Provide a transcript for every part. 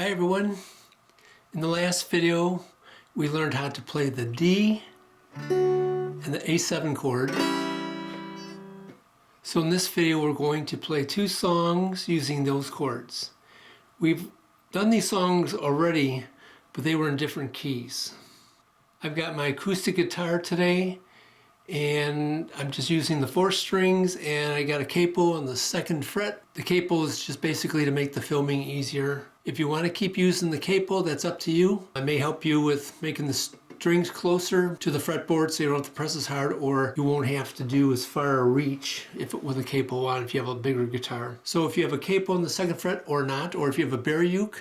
Hi everyone. In the last video we learned how to play the D and the A7 chord. So in this video we're going to play two songs using those chords. We've done these songs already, but they were in different keys. I've got my acoustic guitar today and I'm just using the 4 strings, and I got a capo on the 2nd fret. The capo is just basically to make the filming easier. If you want to keep using the capo, that's up to you. I may help you with making the strings closer to the fretboard so you don't have to press as hard, or you won't have to do as far a reach with a capo on if you have a bigger guitar. So if you have a capo on the 2nd fret or not, or if you have a Baritone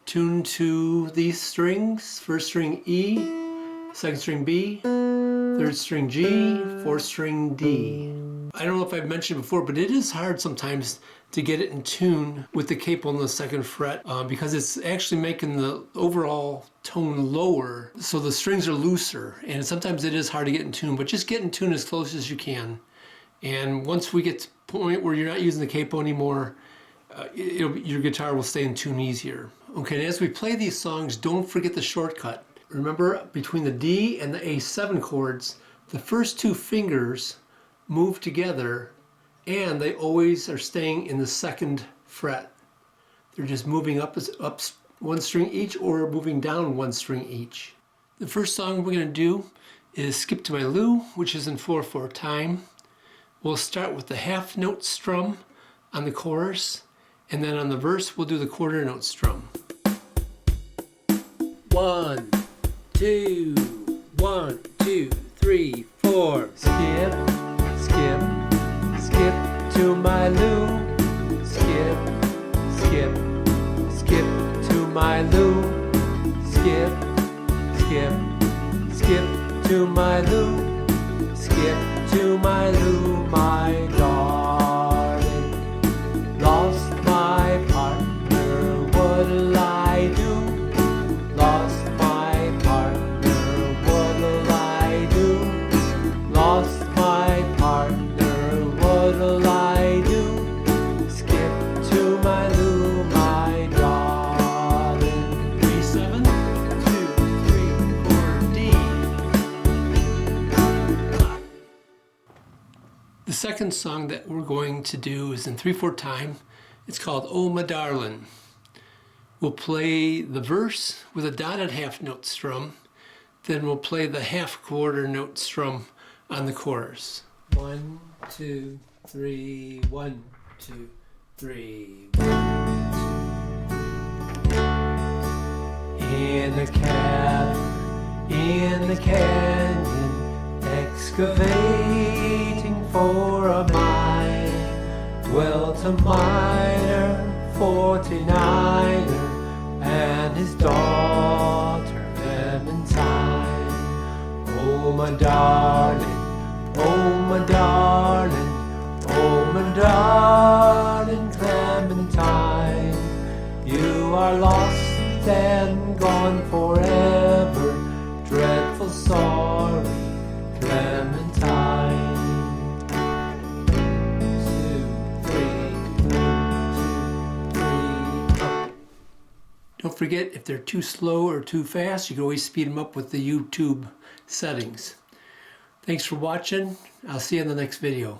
tuned to these strings, 1st string E, 2nd string B, 3rd string G, 4th string D. I don't know if I've mentioned before, but it is hard sometimes to get it in tune with the capo on the 2nd fret because it's actually making the overall tone lower, so the strings are looser, and sometimes it is hard to get in tune, but just get in tune as close as you can. And once we get to the point where you're not using the capo anymore, your guitar will stay in tune easier. Okay, and as we play these songs, don't forget the shortcut. Remember, between the D and the A7 chords, the first 2 fingers move together and they always are staying in the 2nd fret. They're just moving up 1 string each or moving down 1 string each. The first song we're going to do is Skip to My Lou, which is in 4/4 time. We'll start with the half note strum on the chorus, and then on the verse we'll do the quarter note strum. 1, 2, 1, 2, 3, 4. Skip, skip, skip to my Lou. Skip, skip, skip to my Lou. Skip, skip, skip to my Lou. Skip to my Lou, my darling. Lost my partner, what'll I do? Lost my partner, what'll I do? Lost my partner, what'll I do? Skip to my Lou, my darling. 3, 7, 2, 3, 4, D. The second song that we're going to do is in 3/4 time. It's called Oh My Darlin'. We'll play the verse with a dotted half note strum, then we'll play the half quarter note strum on the chorus. 1, 2, 3, 1, 2, 3. 1, 2, 3. In the canyon, excavating for a mine, dwelt a miner, 49er, and his daughter Clementine. Oh my darling, oh my darling, oh my darling Clementine, you are lost and gone forever, dreadful sorry Clementine. 2, 3, 1, 2, 3, up. Don't forget, if they're too slow or too fast, you can always speed them up with the YouTube settings. Thanks for watching. I'll see you in the next video.